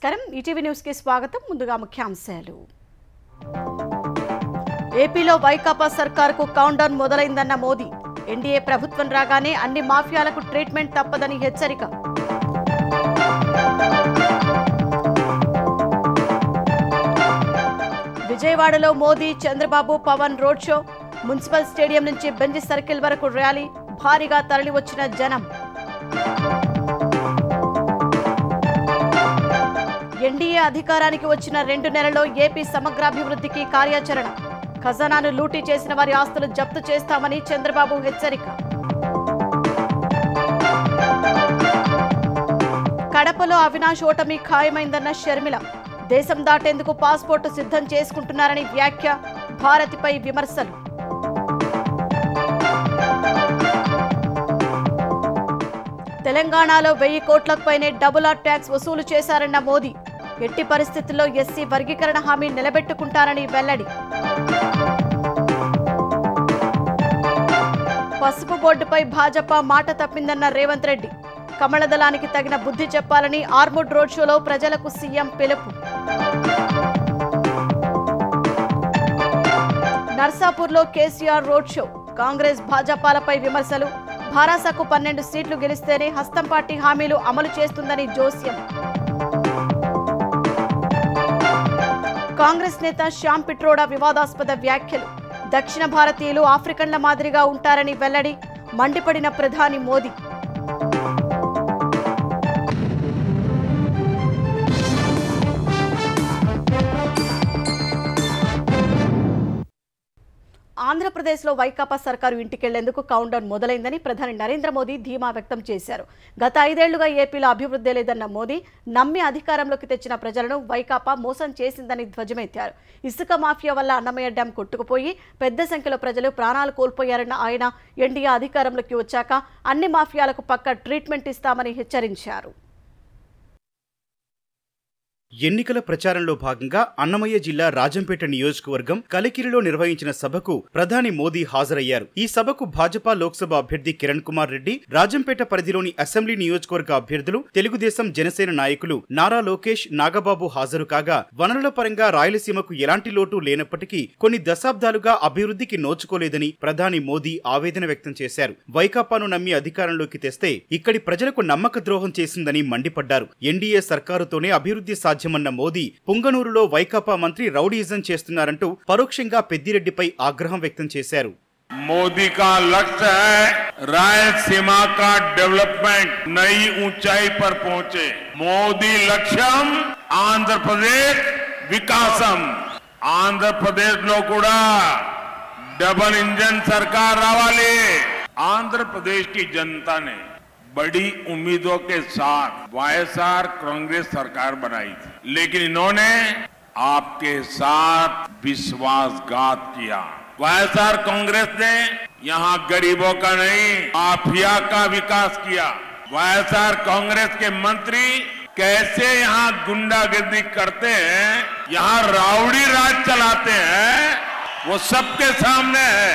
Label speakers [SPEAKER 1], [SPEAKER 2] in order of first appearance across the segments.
[SPEAKER 1] నమస్కారం ETV news కి స్వాగతం ముందుగా ముఖ్యాంశాలు ఏపీలో వైకాపా సర్కారుకు కౌంట్ డౌన్ మొదలైందన్న మోదీ ఎన్డీఏ ప్రభుత్వం రాగానే అన్ని మాఫియాలకు ట్రీట్మెంట్ తప్పదని హెచ్చరిక విజయవాడలో Modi Chandrababu Pawan road show municipal stadium నుంచి బెంజ్ సర్కిల్ వరకు ర్యాలీ భారీగా తరలివచ్చిన జనం ఎన్డీఏ అధికారానికి వచ్చిన 2 నెలల్లో ఏపీ సమగ్రాభివృద్ధికి కార్యాచరణ ఖజానాను లూటీ చేసిన వారి ఆస్తులు జప్తు చేస్తామని చంద్రబాబు హెచ్చరిక కడపలో అవినాష్ ఓటమి ఖాయమైందన్న షర్మిల దేశం దాటేందుకు పాస్పోర్టు సిద్ధం చేసుకుంటున్నారని వ్యాఖ్య భారతిపై విమర్శలు తెలంగాణలో 1000 కోట్లకు పైనే డబుల్ ఆర్ ట్యాక్స్ వసూలు చేశారన్న మోదీ ఎట్టి పరిస్థితుల్లో ఎస్సీ వర్గీకరణ హామీ నిలబెట్టుకుంటారని వెల్లడి పసుపు బోర్డుపై భాజపా మాట తప్పిందన్న రేవంత్ రెడ్డి కమలదళానికి తగిన బుద్ధి చెప్పాలని ఆర్మూడ్ రోడ్ షోలో ప్రజలకు సీఎం పిలుపు నర్సాపూర్లో కేసీఆర్ రోడ్ షో కాంగ్రెస్ భాజపాలపై విమర్శలు భారాసకు 12 సీట్లు గెలిస్తేనే హస్తం పార్టీ హామీలు అమలు చేస్తుందని జోస్యం కాంగ్రెస్ నేత శ్యామ్ పిట్రోడా వివాదాస్పద వ్యాఖ్యలు దక్షిణ భారతీయులు ఆఫ్రికన్ల మాదిరిగా ఉంటారని వెల్లడి మండిపడిన ప్రధాని మోదీ ఆంధ్రప్రదేశ్లో వైకాపా సర్కారు ఇంటికెళ్లేందుకు కౌంట్ డౌన్ మొదలైందని ప్రధాని నరేంద్ర మోదీ ధీమా వ్యక్తం చేశారు గత 5 ఏళ్లుగా ఏపీలో అభివృద్ధి లేదన్న మోదీ నమ్మి అధికారంలోకి తెచ్చిన ప్రజలను వైకాపా మోసం చేసిందని ధ్వజమెత్తారు ఇసుక మాఫియా వల్ల అన్నమయ్య డ్యాం కొట్టుకుపోయి పెద్ద సంఖ్యలో ప్రజలు ప్రాణాలు కోల్పోయారన్న ఆయన ఎన్డీఏ అధికారంలోకి వచ్చాక అన్ని మాఫియాలకు పక్కా ట్రీట్మెంట్ ఇస్తామని హెచ్చరించారు
[SPEAKER 2] ఎన్నికల ప్రచారంలో భాగంగా అన్నమయ్య జిల్లా రాజంపేట నియోజకవర్గం కలికిరిలో నిర్వహించిన సభకు ప్రధాని మోదీ హాజరయ్యారు ఈ సభకు భాజపా లోక్సభ అభ్యర్థి కిరణ్ కుమార్ రెడ్డి రాజంపేట పరిధిలోని అసెంబ్లీ నియోజకవర్గ అభ్యర్థులు తెలుగుదేశం జనసేన నాయకులు నారా లోకేష్ నాగబాబు హాజరు కాగా వనరుల పరంగా రాయలసీమకు ఎలాంటి లోటు లేనప్పటికీ కొన్ని దశాబ్దాలుగా అభివృద్ధికి నోచుకోలేదని ప్రధాని మోదీ ఆవేదన వ్యక్తం చేశారు వైకాపాను నమ్మి అధికారంలోకి తెస్తే ఇక్కడి ప్రజలకు నమ్మక ద్రోహం చేసిందని మండిపడ్డారు ఎన్డీఏ సర్కారుతోనే అభివృద్ధి సాధ్యమన్న మోదీ పుంగనూరులో వైకాపా మంత్రి రౌడీయిజం చేస్తున్నారంటూ పరోక్షంగా పెద్దిరెడ్డిపై ఆగ్రహం వ్యక్తం చేశారు
[SPEAKER 3] मोदी का लक्ष्य है रायलसीमा का डेवलपमेंट नई ऊंचाई पर पहुंचे मोदी लक्ष्यम आंध्र प्रदेश विकासम आंध्र प्रदेश लो कूड़ा डबल इंजन सरकार रावाली आंध्र प्रदेश की जनता ने बड़ी उम्मीदों के साथ वाईएसआर कांग्रेस सरकार बनाई थी लेकिन इन्होंने आपके साथ विश्वासघात किया वाईएसआर कांग्रेस ने यहाँ गरीबों का नहीं माफिया का विकास किया वाईएसआर कांग्रेस के मंत्री कैसे यहाँ गुंडागर्दी करते हैं यहाँ राउडी राज चलाते हैं वो सबके सामने है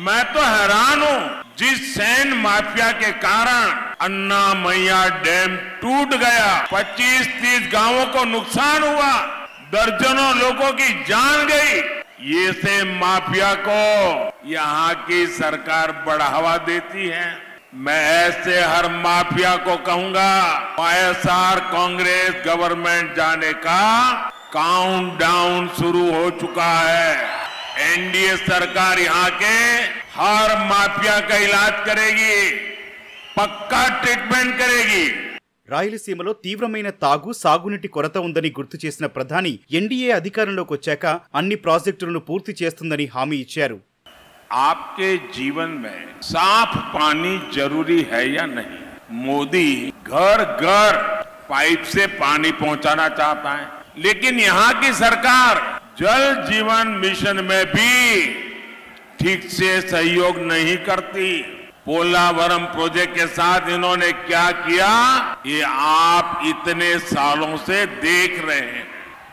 [SPEAKER 3] मैं तो हैरान हूँ जिस सैन माफिया के कारण अन्नामैया डैम टूट गया 25-30 गांवों को नुकसान हुआ दर्जनों लोगों की जान गई ये से माफिया को यहाँ की सरकार बढ़ावा देती है मैं ऐसे हर माफिया को कहूंगा वाईएसआर कांग्रेस गवर्नमेंट जाने का काउंटडाउन शुरू हो चुका है एनडीए सरकार यहाँ के हर माफिया का इलाज करेगी पक्का ट्रीटमेंट करेगी
[SPEAKER 2] రాయలసీమలో తీవ్రమైన తాగు సాగునీటి కొరత ఉందని గుర్తు చేసిన ప్రధాని ఎన్డీఏ అధికారంలోకి వచ్చాక అన్ని ప్రాజెక్టులను పూర్తి చేస్తుందని హామీ ఇచ్చారు
[SPEAKER 3] आपके जीवन में साफ पानी जरूरी है या नहीं मोदी घर घर पाइप से पानी पहुंचाना चाहता है लेकिन यहाँ की सरकार जल जीवन मिशन में भी ठीक से सहयोग नहीं करती पोलावरम प्रोजेक्ट के साथ इन्होंने क्या किया ये आप इतने सालों से देख रहे हैं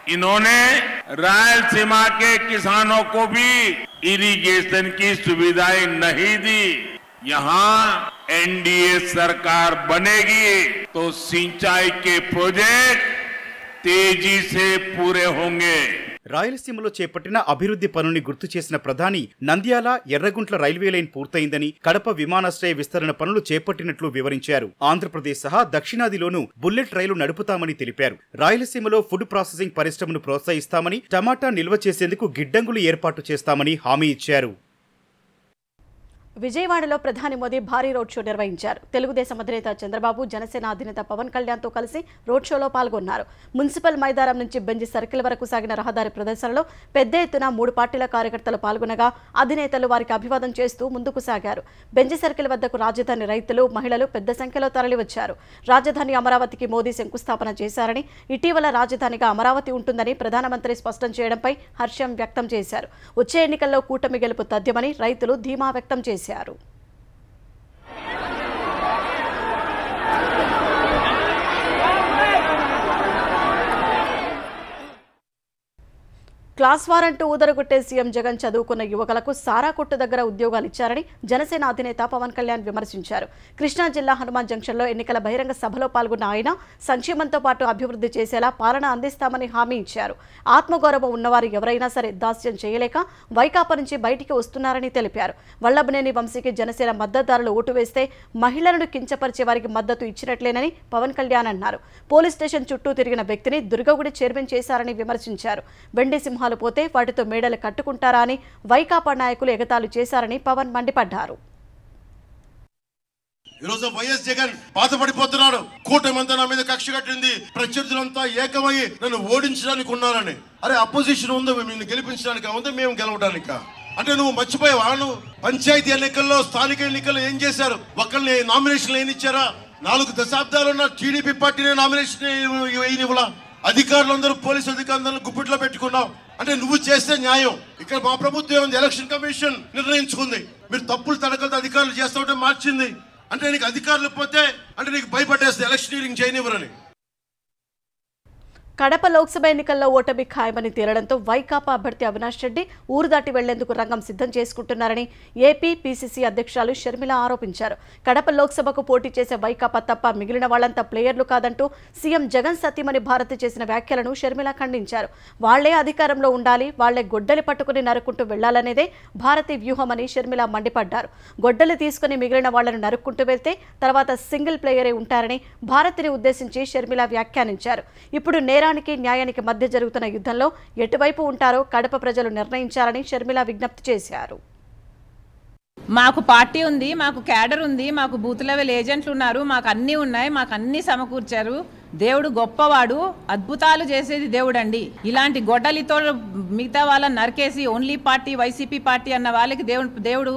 [SPEAKER 3] इन्होंने रायलसीमा के किसानों को भी इरिगेशन की सुविधाएं नहीं दी यहाँ एनडीए सरकार बनेगी तो सिंचाई के प्रोजेक्ट तेजी से पूरे होंगे।
[SPEAKER 2] రాయలసీమలో చేపట్టిన అభివృద్ధి పనుల్ని గుర్తు చేసిన ప్రధాని నంద్యాల ఎర్రగుంట్ల రైల్వే లైన్ పూర్తయిందని, కడప విమానాశ్రయ విస్తరణ పనులు చేపట్టినట్లు వివరించారు. ఆంధ్రప్రదేశ్ సహా దక్షిణాదిలోనూ బుల్లెట్ రైలు నడుపుతామని తెలిపారు. రాయలసీమలో ఫుడ్ ప్రాసెసింగ్ పరిశ్రమను ప్రోత్సహిస్తామని, టమాటా నిల్వ చేసేందుకు గిడ్డంగులు ఏర్పాటు చేస్తామని హామీ ఇచ్చారు.
[SPEAKER 1] విజయవాడలో ప్రధాని మోదీ భారీ రోడ్ షో నిర్వహించారు. తెలుగుదేశం అధినేత చంద్రబాబు, జనసేన అధినేత పవన్ కళ్యాణ్తో కలిసి రోడ్ షోలో పాల్గొన్నారు. మున్సిపల్ మైదానం నుంచి బెంజి సర్కిల్ వరకు సాగిన రహదారి ప్రదర్శనలో పెద్ద ఎత్తున 3 పార్టీల కార్యకర్తలు పాల్గొనగా అధినేతలు వారికి అభివాదం చేస్తూ ముందుకు సాగారు. బెంజి సర్కిల్ వద్దకు రాజధాని రైతులు, మహిళలు పెద్ద సంఖ్యలో తరలివచ్చారు. రాజధాని అమరావతికి మోదీ శంకుస్థాపన చేశారని, ఇటీవల రాజధానిగా అమరావతి ఉంటుందని ప్రధానమంత్రి స్పష్టం చేయడంపై హర్షం వ్యక్తం చేశారు. వచ్చే ఎన్నికల్లో కూటమి గెలుపు తథ్యమని రైతులు ధీమా వ్యక్తం చేశారు. క్లాస్ వారంటూ ఊదరగొట్టే సీఎం జగన్ చదువుకున్న యువకులకు సారా కొట్టు దగ్గర ఉద్యోగాలు ఇచ్చారని జనసేన అధినేత పవన్ కళ్యాణ్ విమర్శించారు. కృష్ణా జిల్లా హనుమాన్ జంక్షన్లో ఎన్నికల బహిరంగ సభలో పాల్గొన్న ఆయన సంక్షేమంతో పాటు అభివృద్ధి చేసేలా పాలన అందిస్తామని హామీ ఇచ్చారు. ఆత్మగౌరవం ఉన్నవారు ఎవరైనా సరే దాస్యం చేయలేక వైకాపా నుంచి బయటికి వస్తున్నారని తెలిపారు. వల్లభనేని వంశీకి జనసేన మద్దతుదారులు ఓటు వేస్తే మహిళలను కించపరిచే వారికి మద్దతు ఇచ్చినట్లేనని పవన్ కళ్యాణ్ అన్నారు. పోలీస్ స్టేషన్ చుట్టూ తిరిగిన వ్యక్తిని దుర్గగుడి చైర్మన్ చేశారని విమర్శించారు. వెండి సింహాలు పోతే వాటితో మేడలు కట్టుకుంటారా అని వైకాపా నాయకులు ఎగతాళి చేశారని పవన్ మండిపడ్డారు.
[SPEAKER 4] ఈరోజు వైఎస్ జగన్ బాధపడిపోతున్నాడు. కూటమంతా నా మీద కక్ష కట్టింది, ప్రత్యర్థులంతా ఏకమై నన్ను ఓడించడానికి ఉన్నారని. అరే అపోజిషన్ ఉందో నిన్ను గెలిపించడానికి ఉందో మేము గెలవడానికి అంటే నువ్వు మర్చిపోయావా? నువ్వు పంచాయతీ ఎన్నికల్లో, స్థానిక ఎన్నికల్లో ఏం చేశారు? ఒకరిని నామినేషన్ ఏనిచ్చారా? 4 దశాబ్దాలున్న టీడీపీ పార్టీని నామినేషన్ వేయనివ్వలా. అధికారులందరూ, పోలీసు అధికారులందరూ గుప్పిట్లో పెట్టుకున్నావు. అంటే నువ్వు చేస్తే న్యాయం. ఇక్కడ మా ప్రభుత్వం ఏముంది? ఎలక్షన్ కమిషన్ నిర్ణయించుకుంది. మీరు తప్పులు తడకలతో అధికారులు చేస్తూ ఉంటే మార్చింది. అంటే నీకు అధికారులు పోతే అంటే నీకు భయపడేస్తే ఎలక్షనీరింగ్ చేయనివ్వరని.
[SPEAKER 1] కడప లోక్సభ ఎన్నికల్లో ఓటమి ఖాయమని తేలడంతో వైకాపా అభ్యర్థి అవినాష్ రెడ్డి ఊరు దాటి వెళ్లేందుకు రంగం సిద్ధం చేసుకుంటున్నారని ఏపీ పీసీసీ అధ్యక్షురాలు షర్మిల ఆరోపించారు. కడప లోక్సభకు పోటీ చేసే వైకాపా తప్ప మిగిలిన వాళ్లంతా ప్లేయర్లు కాదంటూ సీఎం జగన్ సతీమణి భారతి చేసిన వ్యాఖ్యలను షర్మిల ఖండించారు. వాళ్లే అధికారంలో ఉండాలి, వాళ్లే గొడ్డలి పట్టుకుని నరుక్కుంటూ వెళ్లాలనేదే భారతి వ్యూహమని షర్మిల మండిపడ్డారు. గొడ్డలి తీసుకుని మిగిలిన వాళ్లను నరుక్కుంటూ వెళ్తే తర్వాత సింగిల్ ప్లేయరే ఉంటారని భారతిని ఉద్దేశించి షర్మిల వ్యాఖ్యానించారు. ఇప్పుడు నేరానికి న్యాయానికి మధ్య జరుగుతున్న యుద్ధంలో ఎటువైపు ఉంటారో కడప ప్రజలు నిర్ణయించాలని షర్మిల విజ్ఞప్తి చేశారు.
[SPEAKER 5] మాకు పార్టీ ఉంది, మాకు క్యాడర్ ఉంది, మాకు బూత్ లెవెల్ ఏజెంట్లు ఉన్నారు, మాకు అన్నీ ఉన్నాయి, మాకు అన్నీ సమకూర్చారు. దేవుడు గొప్పవాడు, అద్భుతాలు చేసేది దేవుడు అండి. ఇలాంటి గొడ్డలితో మిగతా వాళ్ళని నరికేసి ఓన్లీ పార్టీ వైసీపీ పార్టీ అన్న వాళ్ళకి దేవుడు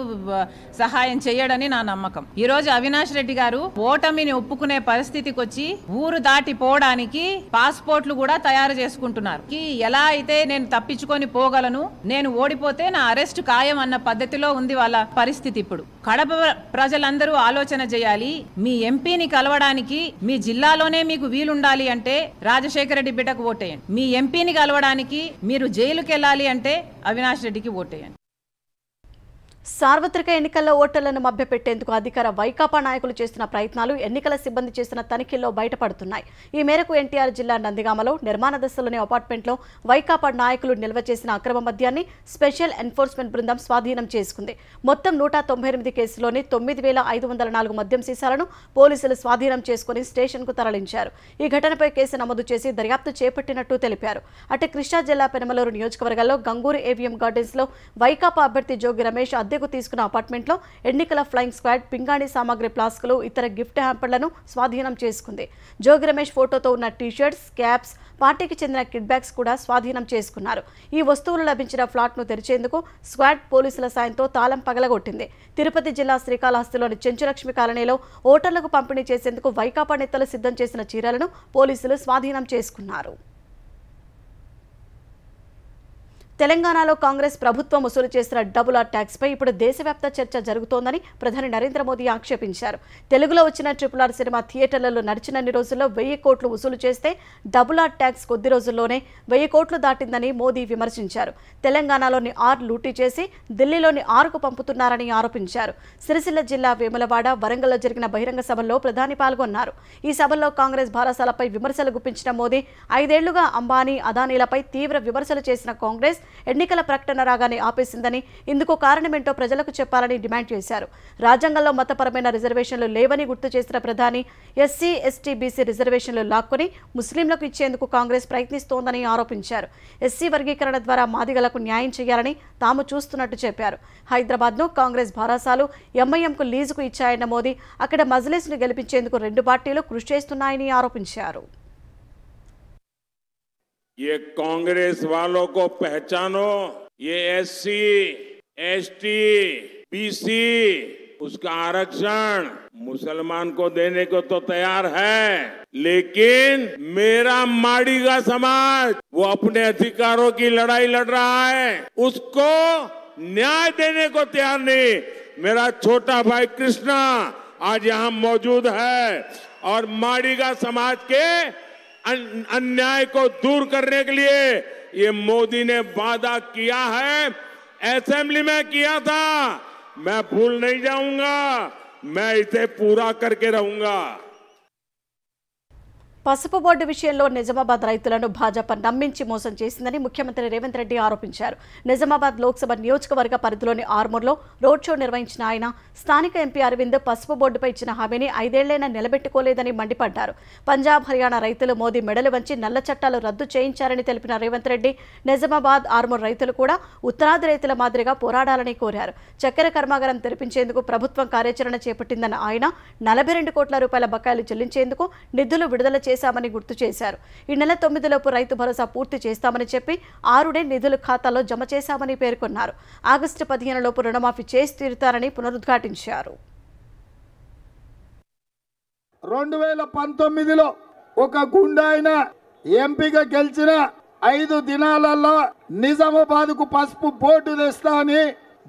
[SPEAKER 5] సహాయం చేయడని నా నమ్మకం. ఈ రోజు అవినాష్ రెడ్డి గారు ఓటమిని ఒప్పుకునే పరిస్థితికి వచ్చి ఊరు దాటిపోవడానికి పాస్పోర్ట్లు కూడా తయారు చేసుకుంటున్నారు. ఎలా అయితే నేను తప్పించుకొని పోగలను, నేను ఓడిపోతే నా అరెస్ట్ ఖాయం అన్న పద్ధతిలో ఉంది వాళ్ళ పరిస్థితి. ఇప్పుడు కడప ప్రజలందరూ ఆలోచన చేయాలి. మీ ఎంపీని కలవడానికి మీ జిల్లాలోనే మీకు ఉండాలి అంటే రాజశేఖర రెడ్డి బిడ్డకు ఓటేయండి. మీ ఎంపీని కలవడానికి మీరు జైలుకి వెళ్ళాలి అంటే అవినాష్ రెడ్డికి ఓటేయండి.
[SPEAKER 1] సార్వత్రిక ఎన్నికల్లో ఓటర్లను మభ్యపెట్టేందుకు అధికార వైకాపా నాయకులు చేస్తున్న ప్రయత్నాలు ఎన్నికల సిబ్బంది చేసిన తనిఖీల్లో బయటపడుతున్నాయి. ఈ మేరకు ఎన్టీఆర్ జిల్లా నందిగామలో నిర్మాణ దశలోని అపార్ట్మెంట్లో వైకాపా నాయకులు నిల్వ చేసిన అక్రమ మద్యాన్ని స్పెషల్ ఎన్ఫోర్స్మెంట్ బృందం స్వాధీనం చేసుకుంది. మొత్తం 198 కేసులోని 9,504 మద్యం సీసాలను పోలీసులు స్వాధీనం చేసుకుని స్టేషన్కు తరలించారు. ఈ ఘటనపై కేసు నమోదు చేసి దర్యాప్తు చేపట్టినట్టు తెలిపారు. అటు కృష్ణా జిల్లా పెనమలూరు నియోజకవర్గంలో గంగూరు ఏవిఎం గార్డెన్స్లో వైకాపా అభ్యర్థి జోగి రమేష్ తీసుకున్న అపార్ట్మెంట్లో ఎన్నికల ఫ్లయింగ్ స్క్వాడ్ పింగాణి సామాగ్రి ప్లాస్కులు, ఇతర గిఫ్ట్ హ్యాంపర్లను స్వాధీనం చేసుకుంది. జోగి రమేష్ ఫోటోతో ఉన్న టీషర్ట్స్, క్యాప్స్, పార్టీకి చెందిన కిడ్ బ్యాగ్స్ కూడా స్వాధీనం చేసుకున్నారు. ఈ వస్తువులు లభించిన ఫ్లాట్ను తెరిచేందుకు స్క్వాడ్ పోలీసుల సాయంతో తాళం పగలగొట్టింది. తిరుపతి జిల్లా శ్రీకాళహస్తిలోని చెంచులక్ష్మి కాలనీలో ఓటర్లకు పంపిణీ చేసేందుకు వైకాపా నేతలు సిద్ధం చేసిన చీరలను పోలీసులు స్వాధీనం చేసుకున్నారు. తెలంగాణలో కాంగ్రెస్ ప్రభుత్వం వసూలు చేసిన డబుల్ ఆర్ ట్యాక్స్ పై ఇప్పుడు దేశవ్యాప్త చర్చ జరుగుతోందని ప్రధాని నరేంద్ర మోదీ ఆక్షేపించారు. తెలుగులో వచ్చిన RRR సినిమా థియేటర్లలో నడిచినన్ని రోజుల్లో 1000 కోట్లు వసూలు చేస్తే డబుల్ ఆర్ ట్యాక్స్ కొద్ది రోజుల్లోనే 1000 కోట్లు దాటిందని మోదీ విమర్శించారు. తెలంగాణలోని ఆర్ లూటీ చేసి ఢిల్లీలోని ఆరుకు పంపుతున్నారని ఆరోపించారు. సిరిసిల్ల జిల్లా వేములవాడ, వరంగల్లో జరిగిన బహిరంగ సభల్లో ప్రధాని పాల్గొన్నారు. ఈ సభల్లో కాంగ్రెస్ భారసాలపై విమర్శలు గుప్పించిన మోదీ 5 ఏళ్లుగా అంబానీ, అదానీలపై తీవ్ర విమర్శలు చేసిన కాంగ్రెస్ ఎన్నికల ప్రకటన రాగానే ఆపేసిందని, ఇందుకు కారణమేంటో ప్రజలకు చెప్పాలని డిమాండ్ చేశారు. రాజ్యాంగంలో మతపరమైన రిజర్వేషన్లు లేవని గుర్తు చేసిన ప్రధాని ఎస్సీ, ఎస్టీ, బీసీ రిజర్వేషన్లు లాక్కొని ముస్లింలకు ఇచ్చేందుకు కాంగ్రెస్ ప్రయత్నిస్తోందని ఆరోపించారు. ఎస్సీ వర్గీకరణ ద్వారా మాదిగలకు న్యాయం చేయాలని తాము చూస్తున్నట్టు చెప్పారు. హైదరాబాద్ను కాంగ్రెస్ భారసాలు ఎంఐఎంకు లీజుకు ఇచ్చాయన్న మోదీ అక్కడ మజ్లిస్ను గెలిపించేందుకు 2 పార్టీలు కృషి చేస్తున్నాయని ఆరోపించారు.
[SPEAKER 3] ये कांग्रेस वालों को पहचानो, ये एससी, एसटी, बीसी उसका आरक्षण मुसलमान को देने को तो तैयार है, लेकिन मेरा माड़ी का समाज वो अपने अधिकारों की लड़ाई लड़ रहा है, उसको न्याय देने को तैयार नहीं। मेरा छोटा भाई कृष्णा आज यहाँ मौजूद है और माड़ी का समाज के अन्याय को दूर करने के लिए ये मोदी ने वादा किया है, असेंबली में किया था, मैं भूल नहीं जाऊंगा, मैं इसे पूरा करके रहूंगा।
[SPEAKER 1] పసుపు బోర్డు విషయంలో నిజామాబాద్ రైతులను భాజపా నమ్మించి మోసం చేసిందని ముఖ్యమంత్రి రేవంత్ రెడ్డి ఆరోపించారు. నిజామాబాద్ లోక్సభ నియోజకవర్గ పరిధిలోని ఆర్మూర్లో రోడ్ షో నిర్వహించిన ఆయన స్థానిక ఎంపీ అరవింద్ పసుపు బోర్డుపై ఇచ్చిన హామీని 5 ఏళ్లైనా నిలబెట్టుకోలేదని మండిపడ్డారు. పంజాబ్, హర్యానా రైతులు మోదీ మెడలు వంచి నల్ల చట్టాలు రద్దు చేయించారని తెలిపిన రేవంత్ రెడ్డి నిజామాబాద్, ఆర్మూర్ రైతులు కూడా ఉత్తరాది రైతుల మాదిరిగా పోరాడాలని కోరారు. చక్కెర కర్మాగారం తెరిపించేందుకు ప్రభుత్వం కార్యాచరణ చేపట్టిందన్న ఆయన 42 కోట్ల రూపాయల బకాయిలు చెల్లించేందుకు నిధులు విడుదల చేశామని గుర్తు చేశారు. ఈ నెల 9 లోపు రైతు భరోసా పూర్తి చేస్తామని చెప్పి 6నే నిధులు ఖాతాలో జమ చేశామని పేర్కొన్నారు. ఆగస్టు 15 లోపు రుణమాఫీ చేసి తీరుతారని పునరుద్ఘాటించారు.
[SPEAKER 6] 2019లో ఒక గుండాయిన ఎంపీగా గెలిచిన 5 దినాలలో నిజామాబాద్కు పసుపు బోర్డు తెస్తా అని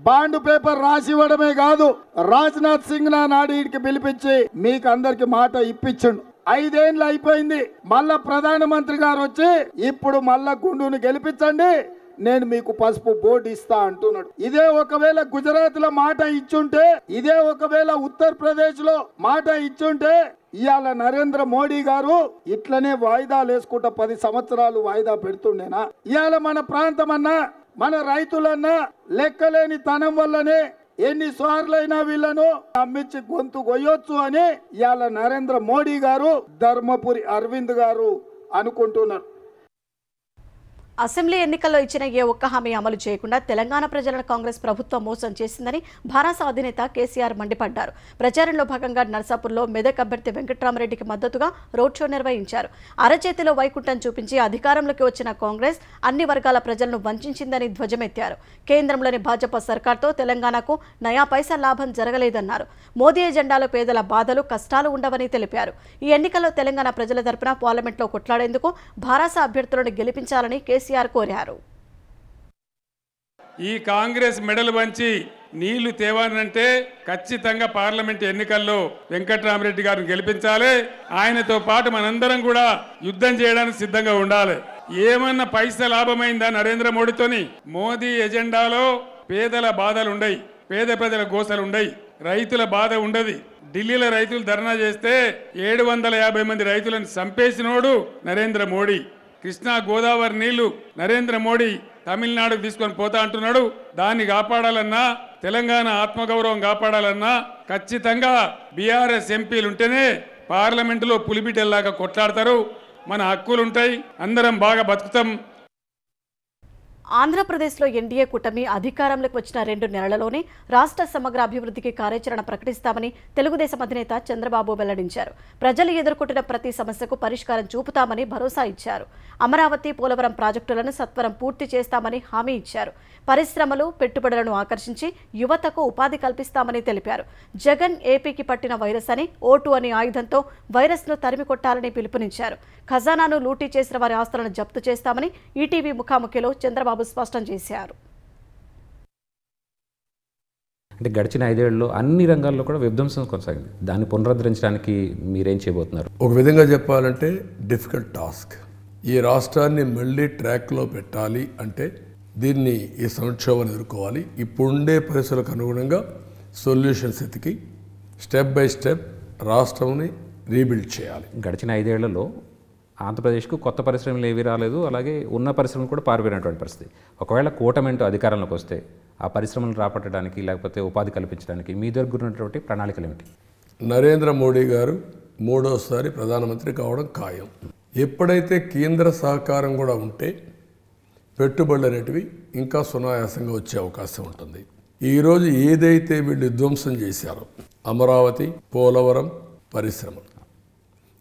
[SPEAKER 6] బాండ్ పేపర్ రాసి ఇవ్వడమే కాదు, రాజ్నాథ్ సింగ్ నాడికి పిలిపించి మీకు అందరికి మాట ఇప్పించండు. 5 ఏళ్ళు అయిపోయింది, మళ్ళా ప్రధానమంత్రి గారు వచ్చి ఇప్పుడు మళ్ళా గుండును గెలిపించండి, నేను మీకు పసుపు బోర్డు ఇస్తా అంటున్నాడు. ఇదే ఒకవేళ గుజరాత్ లో మాట ఇచ్చుంటే, ఇదే ఒకవేళ ఉత్తరప్రదేశ్ లో మాట ఇచ్చుంటే ఇవాళ నరేంద్ర మోడీ గారు ఇట్లనే వాయిదాలు వేసుకుంటా 10 సంవత్సరాలు వాయిదా పెడుతుండేనా? ఇవాళ మన ప్రాంతం అన్నా, మన రైతులన్నా లెక్కలేని తనం వల్లనే ఎన్ని సార్లైనా వీళ్ళను అమ్మించి గొంతు కొయ్యొచ్చు అని ఇవాళ నరేంద్ర మోడీ గారు, ధర్మపురి అరవింద్ గారు అనుకుంటున్నారు.
[SPEAKER 1] అసెంబ్లీ ఎన్నికల్లో ఇచ్చిన ఏ ఒక్క హామీ అమలు చేయకుండా తెలంగాణ ప్రజలను కాంగ్రెస్ ప్రభుత్వం మోసం చేసిందని భారాస అధినేత కేసీఆర్ మండిపడ్డారు. ప్రచారంలో భాగంగా నర్సాపూర్లో మెదక్ అభ్యర్థి వెంకట్రామరెడ్డికి మద్దతుగా రోడ్ షో నిర్వహించారు. అరచేతిలో వైకుంఠం చూపించి అధికారంలోకి వచ్చిన కాంగ్రెస్ అన్ని వర్గాల ప్రజలను వంచిందని ధ్వజమెత్తారు. కేంద్రంలోని భాజపా సర్కార్తో తెలంగాణకు నయా పైసా లాభం జరగలేదన్నారు. మోదీ ఎజెండాలో పేదల బాధలు, కష్టాలు ఉండవని తెలిపారు. ఈ ఎన్నికల్లో తెలంగాణ ప్రజల తరపున పార్లమెంట్లో కొట్లాడేందుకు భారాస అభ్యర్థులను గెలిపించాలని కేసీఆర్ కోరారు.
[SPEAKER 7] ఈ కాంగ్రెస్ మెడలు వంచి నీళ్లు తేవానంటే ఖచ్చితంగా పార్లమెంట్ ఎన్నికల్లో వెంకట్రామరెడ్డి గారిని గెలిపించాలి. ఆయనతో పాటు మనందరం కూడా యుద్ధం చేయడానికి సిద్ధంగా ఉండాలి. ఏమన్నా పైసా లాభమైందా నరేంద్ర మోడీతోని? మోదీ ఎజెండాలో పేదల బాధలు ఉండయి, పేద ప్రజల గోసలు ఉండయి, రైతుల బాధ ఉండదు. ఢిల్లీలో రైతులు ధర్నా చేస్తే 750 మంది రైతులను చంపేసినోడు నరేంద్ర మోడీ. కృష్ణా గోదావరి నీళ్లు నరేంద్ర మోడీ తమిళనాడుకు తీసుకొని పోతా అంటున్నాడు. దాన్ని కాపాడాలన్నా, తెలంగాణ ఆత్మగౌరవం కాపాడాలన్నా ఖచ్చితంగా బీఆర్ఎస్ ఎంపీలు ఉంటేనే పార్లమెంటులో పులిబిడ్డల్లాగా కొట్లాడతారు. మన హక్కులుంటాయి, అందరం బాగా బతుకుతాం.
[SPEAKER 1] ఆంధ్రప్రదేశ్లో ఎన్డీఏ కూటమి అధికారంలోకి వచ్చిన 2 నెలలలోనే రాష్ట్ర సమగ్ర అభివృద్ధికి కార్యాచరణ ప్రకటిస్తామని తెలుగుదేశం అధినేత చంద్రబాబు వెల్లడించారు. ప్రజలు ఎదుర్కొంటున్న ప్రతి సమస్యకు పరిష్కారం చూపుతామని భరోసా ఇచ్చారు. అమరావతి, పోలవరం ప్రాజెక్టులను సత్వరం పూర్తి చేస్తామని హామీ ఇచ్చారు. పరిశ్రమలు పెట్టుబడులను ఆకర్షించి యువతకు ఉపాధి కల్పిస్తామని తెలిపారు. జగన్ ఏపీకి పట్టిన వైరస్ అని, ఓటు అనే ఆయుధంతో వైరస్ను తరిమి కొట్టాలని పిలుపునిచ్చారు. ఖజానాను లూటీ చేసిన వారి ఆస్తులను జప్తు చేస్తామని ఈటీవీ ముఖాముఖిలో చంద్రబాబు స్పష్టం చేశారు.
[SPEAKER 8] అంటే గడిచిన 5 ఏళ్లలో అన్ని రంగాల్లో కూడా విధ్వంసం కొనసాగింది. దాన్ని పునరుద్ధరించడానికి మీరేం చేయబోతున్నారు?
[SPEAKER 9] ఒక విధంగా చెప్పాలంటే డిఫికల్ట్ టాస్క్. ఈ రాష్ట్రాన్ని మళ్ళీ ట్రాక్లో పెట్టాలి అంటే దీన్ని ఈ సంక్షోభాన్ని ఎదుర్కోవాలి. ఇప్పుడుండే పరిస్థితులకు అనుగుణంగా సొల్యూషన్స్ ఎతికి స్టెప్ బై స్టెప్ రాష్ట్రంని రీబిల్డ్ చేయాలి.
[SPEAKER 8] గడిచిన 5 ఏళ్లలో ఆంధ్రప్రదేశ్కు కొత్త పరిశ్రమలు ఏవి రాలేదు, అలాగే ఉన్న పరిశ్రమలు కూడా పారిపోయినటువంటి పరిస్థితి. ఒకవేళ కూటమింటూ అధికారంలోకి వస్తే ఆ పరిశ్రమలు రాబట్టడానికి లేకపోతే ఉపాధి కల్పించడానికి మీ దగ్గర ఉన్నటువంటి ప్రణాళికలు ఏమిటి?
[SPEAKER 9] నరేంద్ర మోడీ గారు 3వసారి ప్రధానమంత్రి కావడం ఖాయం. ఎప్పుడైతే కేంద్ర సహకారం కూడా ఉంటే పెట్టుబడులు అనేటివి ఇంకా సునాయాసంగా వచ్చే అవకాశం ఉంటుంది. ఈరోజు ఏదైతే వీళ్ళు విధ్వంసం చేశారో అమరావతి, పోలవరం పరిశ్రమలు,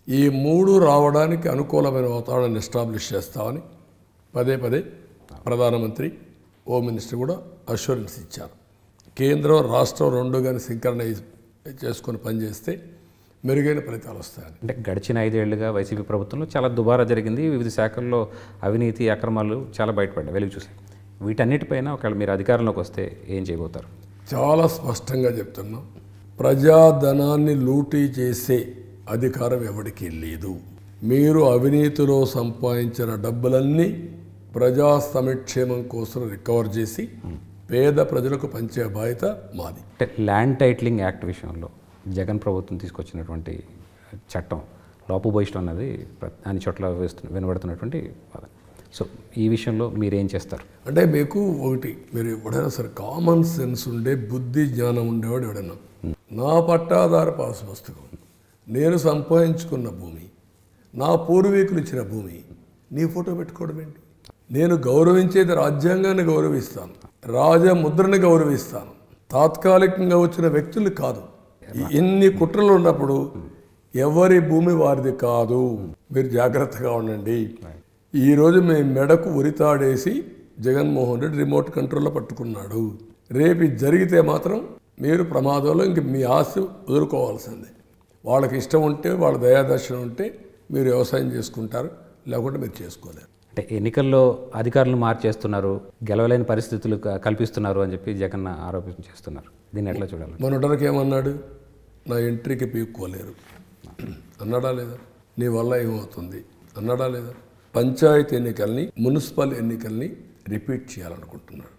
[SPEAKER 9] ఈ 3 రావడానికి అనుకూలమైన వాతావరణాన్ని ఎస్టాబ్లిష్ చేస్తామని పదే ప్రధానమంత్రి, హోమ్ మినిస్టర్ కూడా అష్యూరెన్స్ ఇచ్చారు. కేంద్రం రాష్ట్రం 2 కానీ సింక్రనైజ్ చేసుకొని పనిచేస్తే మెరుగైన ఫలితాలు వస్తాయని.
[SPEAKER 8] అంటే గడిచిన 5 ఏళ్లుగా వైసీపీ ప్రభుత్వంలో చాలా దుబారా జరిగింది. వివిధ శాఖల్లో అవినీతి అక్రమాలు చాలా బయటపడ్డాయి, వెలుగు చూసాయి. వీటన్నిటిపైన ఒకవేళ మీరు అధికారంలోకి వస్తే ఏం చేయబోతారు?
[SPEAKER 9] చాలా స్పష్టంగా చెప్తున్నాం. ప్రజాధనాన్ని లూటీ చేసే అధికారం ఎవరికీ లేదు. మీరు అవినీతిలో సంపాదించిన డబ్బులన్నీ ప్రజా సంక్షేమం కోసం రికవర్ చేసి పేద ప్రజలకు పంచే బాధ్యత మాది.
[SPEAKER 8] అంటే ల్యాండ్ టైటిలింగ్ యాక్ట్ విషయంలో జగన్ ప్రభుత్వం తీసుకొచ్చినటువంటి చట్టం లోపభూయిష్టం అన్నది అన్ని చోట్ల వినబడుతున్నటువంటి వాదన. సో ఈ విషయంలో మీరేం చేస్తారు?
[SPEAKER 9] అంటే మీకు ఒకటి, మీరు ఎవడైనా సరే కామన్ సెన్స్ ఉండే బుద్ధి జ్ఞానం ఉండేవాడు ఎవడైనా, నా పట్టాదార పాస్ పుస్తకం, నేను సంపాదించుకున్న భూమి, నా పూర్వీకులు ఇచ్చిన భూమి, నీ ఫోటో పెట్టుకోవడం ఏంటి? నేను గౌరవించేది రాజ్యాంగాన్ని గౌరవిస్తాను, రాజముద్రని గౌరవిస్తాను, తాత్కాలికంగా వచ్చిన వ్యక్తులు కాదు. ఎన్ని కుట్రలు ఉన్నప్పుడు ఎవరి భూమి వారిది కాదు. మీరు జాగ్రత్తగా ఉండండి. ఈరోజు మేము మెడకు ఉరితాడేసి జగన్మోహన్ రెడ్డి రిమోట్ కంట్రోల్లో పట్టుకున్నాడు. రేపు జరిగితే మాత్రం మీరు ప్రమాదంలో ఇంక మీ ఆస్తి వదులుకోవాల్సిందే. వాళ్ళకి ఇష్టం ఉంటే, వాళ్ళ దయాదర్శనం ఉంటే మీరు వ్యవసాయం చేసుకుంటారు, లేకుంటే మీరు చేసుకోలేరు.
[SPEAKER 8] అంటే ఎన్నికల్లో అధికారులు మార్చేస్తున్నారు, గెలవలేని పరిస్థితులు కల్పిస్తున్నారు అని చెప్పి జగన్ ఆరోపణ చేస్తున్నారు. దీన్ని ఎట్లా చూడాలి?
[SPEAKER 9] మొన్నటికి ఏమన్నాడు? నా ఎంట్రీకి పీక్కోలేరు అన్నాడా లేదా? నీ వల్ల ఏమవుతుంది అన్నాడా లేదా? పంచాయతీ ఎన్నికల్ని, మున్సిపల్ ఎన్నికల్ని రిపీట్ చేయాలనుకుంటున్నాడు.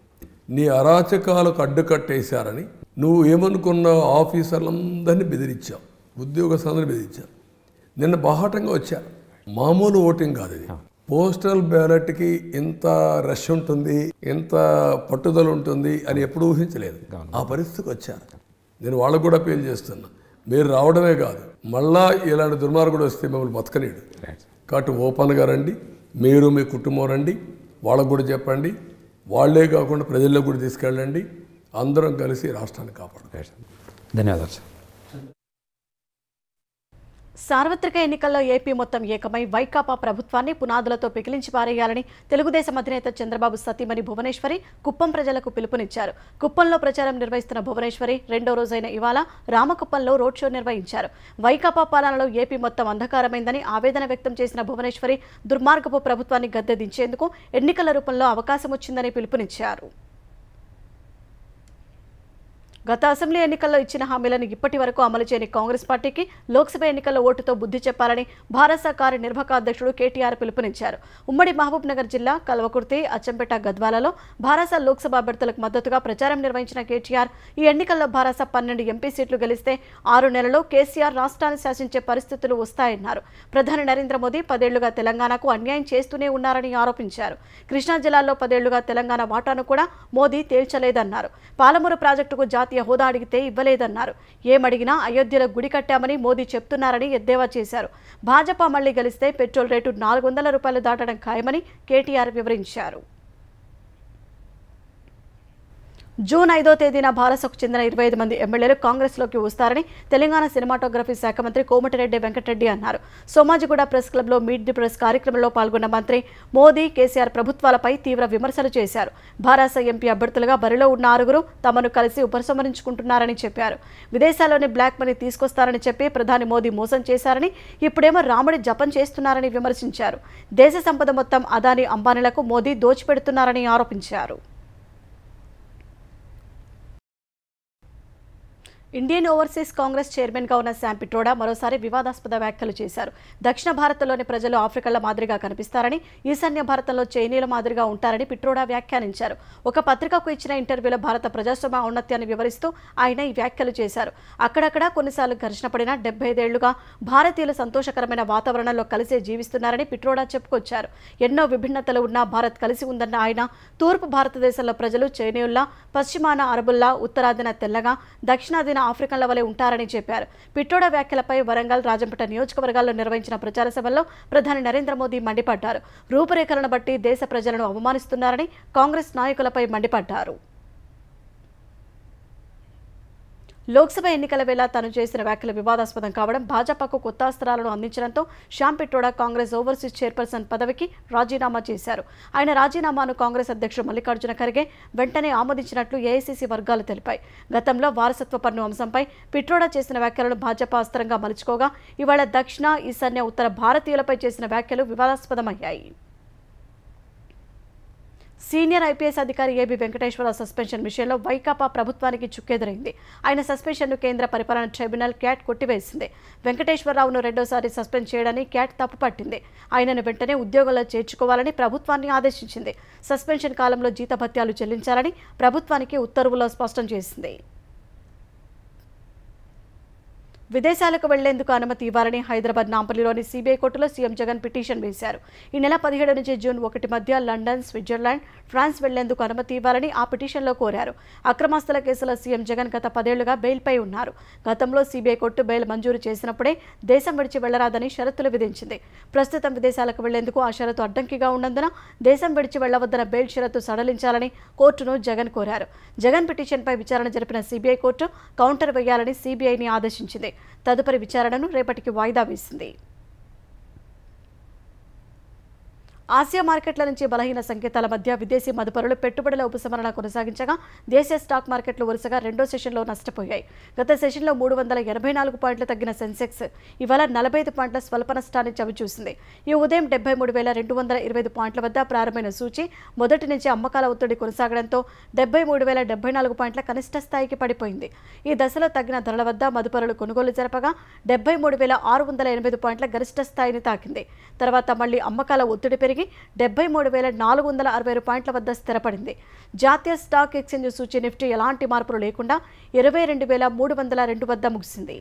[SPEAKER 9] నీ అరాచకాలకు అడ్డుకట్టేశారని నువ్వు ఏమనుకున్నావు? ఆఫీసర్లందరినీ బెదిరించావు, ఉద్యోగస్తులందరినీ బెదిరించావు. నిన్న బాహాటంగా వచ్చారు. మామూలు ఓటింగ్ కాదు ఇది. పోస్టల్ బ్యాలెట్కి ఎంత రష్ ఉంటుంది, ఎంత పట్టుదల ఉంటుంది అని ఎప్పుడు ఊహించలేదు. ఆ పరిస్థితికి వచ్చారు. నేను వాళ్ళకు కూడా అపీల్ చేస్తున్నా, మీరు రావడమే కాదు, మళ్ళా ఇలాంటి దుర్మార్గుడు వస్తే మిమ్మల్ని బతకనీడు. కాబట్టి ఓపెన్గా రండి, మీరు మీ కుటుంబం రండి, వాళ్ళకు కూడా చెప్పండి, వాళ్లే కాకుండా ప్రజల్లో కూడా తీసుకెళ్ళండి. అందరం కలిసి రాష్ట్రాన్ని కాపాడుకోండి.
[SPEAKER 8] ధన్యవాదాలు సార్.
[SPEAKER 1] సార్వత్రిక ఎన్నికల్లో ఏపీ మొత్తం ఏకమై వైకాపా ప్రభుత్వాన్ని పునాదులతో పికిలించి పారేయాలని తెలుగుదేశం అధినేత చంద్రబాబు సతీమణి భువనేశ్వరి కుప్పం ప్రజలకు పిలుపునిచ్చారు. కుప్పంలో ప్రచారం నిర్వహిస్తున్న భువనేశ్వరి 2వ రోజైన ఇవాళ రామకుప్పంలో రోడ్ షో నిర్వహించారు. వైకాపా పాలనలో ఏపీ మొత్తం అంధకారమైందని ఆవేదన వ్యక్తం చేసిన భువనేశ్వరి దుర్మార్గపు ప్రభుత్వాన్ని గద్దెదించేందుకు ఎన్నికల రూపంలో అవకాశం వచ్చిందని పిలుపునిచ్చారు. గత అసెంబ్లీ ఎన్నికల్లో ఇచ్చిన హామీలను ఇప్పటి వరకు అమలు చేయని కాంగ్రెస్ పార్టీకి లోక్సభ ఎన్నికల్లో ఓటుతో బుద్ధి చెప్పాలని భారత కార్యనిర్వాహక అధ్యక్షుడు కేటీఆర్ పిలుపునిచ్చారు. ఉమ్మడి మహబూబ్నగర్ జిల్లా కల్వకుర్తి, అచ్చంపేట, గద్వాలలో భారస లోక్సభ అభ్యర్థులకు మద్దతుగా ప్రచారం నిర్వహించిన కేటీఆర్ ఈ ఎన్నికల్లో భారస 12 ఎంపీ సీట్లు గెలిస్తే 6 నెలల్లో కేసీఆర్ రాష్ట్రాన్ని శాసించే పరిస్థితులు వస్తాయన్నారు. ప్రధాని నరేంద్ర మోదీ 10 ఏళ్లుగా తెలంగాణకు అన్యాయం చేస్తూనే ఉన్నారని ఆరోపించారు. కృష్ణా జిల్లాలో 10 ఏళ్లుగా తెలంగాణ వాటాను కూడా మోదీ తేల్చలేదన్నారు. పాలమూరు ప్రాజెక్టుకు జాతీయ హోదా అడిగితే ఇవ్వలేదన్నారు. ఏమడిగినా అయోధ్యలో గుడి కట్టామని మోదీ చెప్తున్నారని ఎద్దేవా చేశారు. భాజపా మళ్లీ గెలిస్తే పెట్రోల్ రేటు 400 రూపాయలు దాటడం ఖాయమని కేటీఆర్ వివరించారు. జూన్ 5వ తేదీన భారతకు చెందిన 25 మంది ఎమ్మెల్యేలు కాంగ్రెస్లోకి వస్తారని తెలంగాణ సినిమాటోగ్రఫీ శాఖ మంత్రి కోమటిరెడ్డి వెంకటరెడ్డి అన్నారు. సోమాజిగూడ ప్రెస్ క్లబ్లో మీట్ ది ప్రెస్ కార్యక్రమంలో పాల్గొన్న మంత్రి మోదీ, కేసీఆర్ ప్రభుత్వాలపై తీవ్ర విమర్శలు చేశారు. భారాస ఎంపీ అభ్యర్థులుగా బరిలో ఉన్న 6 తమను కలిసి ఉపసంహరించుకుంటున్నారని చెప్పారు. విదేశాల్లోని బ్లాక్ మనీ తీసుకొస్తారని చెప్పి ప్రధాని మోదీ మోసం చేశారని, ఇప్పుడేమో రాముడి జపం చేస్తున్నారని విమర్శించారు. దేశ సంపద మొత్తం అదానీ, అంబానీలకు మోదీ దోచిపెడుతున్నారని ఆరోపించారు. ఇండియన్ ఓవర్సీస్ కాంగ్రెస్ చైర్మన్గా ఉన్న శామ్ పిట్రోడా మరోసారి వివాదాస్పద వ్యాఖ్యలు చేశారు. దక్షిణ భారత్లోని ప్రజలు ఆఫ్రికన్ల మాదిరిగా కనిపిస్తారని, ఈశాన్య భారతంలో చైనీయుల మాదిరిగా ఉంటారని పిట్రోడా వ్యాఖ్యానించారు. ఒక పత్రికకు ఇచ్చిన ఇంటర్వ్యూలో భారత ప్రజాస్వామ్య ఔన్నత్యాన్ని వివరిస్తూ ఆయన ఈ వ్యాఖ్యలు చేశారు. అక్కడక్కడ కొన్నిసార్లు ఘర్షణ పడిన 75 ఏళ్లుగా భారతీయులు సంతోషకరమైన వాతావరణంలో కలిసే జీవిస్తున్నారని పిట్రోడా చెప్పుకొచ్చారు. ఎన్నో విభిన్నతలు ఉన్నా భారత్ కలిసి ఉందన్న ఆయన, తూర్పు భారతదేశంలో ప్రజలు చైనీయుల్లా, పశ్చిమాన అరబుల్లా, ఉత్తరాదిన తెల్లగా, దక్షిణాదిన ఆఫ్రికన్ల వలె ఉంటారని చెప్పారు. పిట్రోడా వ్యాఖ్యలపై వరంగల్, రాజంపేట నియోజకవర్గాల్లో నిర్వహించిన ప్రచార సభల్లో ప్రధాని నరేంద్ర మోదీ మండిపడ్డారు. రూపురేఖలను బట్టి దేశ ప్రజలను అవమానిస్తున్నారని కాంగ్రెస్ నాయకులపై మండిపడ్డారు. లోక్సభ ఎన్నికల వేళ తాను చేసిన వ్యాఖ్యలు వివాదాస్పదం కావడం, భాజపాకు కొత్త అస్త్రాలను అందించడంతో శ్యామ్ పిట్రోడా కాంగ్రెస్ ఓవర్సీస్ చైర్పర్సన్ పదవికి రాజీనామా చేశారు. ఆయన రాజీనామాను కాంగ్రెస్ అధ్యక్షుడు మల్లికార్జున ఖర్గే వెంటనే ఆమోదించినట్లు ఏఐసీసీ వర్గాలు తెలిపాయి. గతంలో వారసత్వ పన్ను అంశంపై పిట్రోడా చేసిన వ్యాఖ్యలను భాజపా అస్త్రంగా మలుచుకోగా, ఇవాళ దక్షిణ, ఈశాన్య, ఉత్తర భారతీయులపై చేసిన వ్యాఖ్యలు వివాదాస్పదమయ్యాయి. సీనియర్ ఐపీఎస్ అధికారి ఏబీ వెంకటేశ్వరరావు సస్పెన్షన్ విషయంలో వైకాపా ప్రభుత్వానికి చుక్కెదురైంది. ఆయన సస్పెన్షన్ను కేంద్ర పరిపాలన ట్రైబ్యునల్ క్యాట్ కొట్టివేసింది. వెంకటేశ్వరరావును రెండోసారి సస్పెండ్ చేయడాన్ని క్యాట్ తప్పుపట్టింది. ఆయనను వెంటనే ఉద్యోగంలో చేర్చుకోవాలని ప్రభుత్వాన్ని ఆదేశించింది. సస్పెన్షన్ కాలంలో జీతభత్యాలు చెల్లించాలని ప్రభుత్వానికి ఉత్తర్వుల్లో స్పష్టం చేసింది. విదేశాలకు వెళ్లేందుకు అనుమతి ఇవ్వాలని హైదరాబాద్ నాంపల్లిలోని సీబీఐ కోర్టులో సీఎం జగన్ పిటిషన్ వేశారు. ఈ నెల 17 నుంచి జూన్ 1 మధ్య లండన్, స్విట్జర్లాండ్, ఫ్రాన్స్ వెళ్లేందుకు అనుమతి ఇవ్వాలని ఆ పిటిషన్లో కోరారు. అక్రమాస్తుల కేసులో సీఎం జగన్ గత 10 ఏళ్లుగా బెయిల్పై ఉన్నారు. గతంలో సీబీఐ కోర్టు బెయిల్ మంజూరు చేసినప్పుడే దేశం విడిచి వెళ్లరాదని షరతులు విధించింది. ప్రస్తుతం విదేశాలకు వెళ్లేందుకు ఆ షరతు అడ్డంకిగా ఉన్నందున దేశం విడిచి వెళ్లవద్దన్న బెయిల్ షరతు సడలించాలని కోర్టును జగన్ కోరారు. జగన్ పిటిషన్పై విచారణ జరిపిన సీబీఐ కోర్టు కౌంటర్ వేయాలని సీబీఐని ఆదేశించింది. తదుపరి విచారణను రేపటికి వాయిదా వేసింది. ఆసియా మార్కెట్ల నుంచి బలహీన సంకేతాల మధ్య విదేశీ మదుపరులు పెట్టుబడుల ఉపశమన కొనసాగించగా దేశీయ స్టాక్ మార్కెట్లు వరుసగా రెండో సెషన్లో నష్టపోయాయి. గత సెషన్లో 384 పాయింట్లు తగ్గిన సెన్సెక్స్ ఇవాళ 45 పాయింట్ల స్వల్ప నష్టాన్ని చవిచూసింది. ఈ ఉదయం 73,225 పాయింట్ల వద్ద ప్రారంభమైన సూచీ మొదటి నుంచి అమ్మకాల ఒత్తిడి కొనసాగడంతో 73,074 పాయింట్ల కనిష్ట స్థాయికి పడిపోయింది. ఈ దశలో తగ్గిన ధరల వద్ద మదుపరులు కొనుగోలు జరపగా 73,608 పాయింట్ల గరిష్ట స్థాయిని తాకింది. తర్వాత మళ్లీ అమ్మకాల ఒత్తిడి పెరిగి 73,462 పాయింట్ల వద్ద స్థిరపడింది. జాతీయ స్టాక్ ఎక్స్చేంజ్ సూచీ నిఫ్టీ ఎలాంటి మార్పులు లేకుండా 22,302 వద్ద ముగిసింది.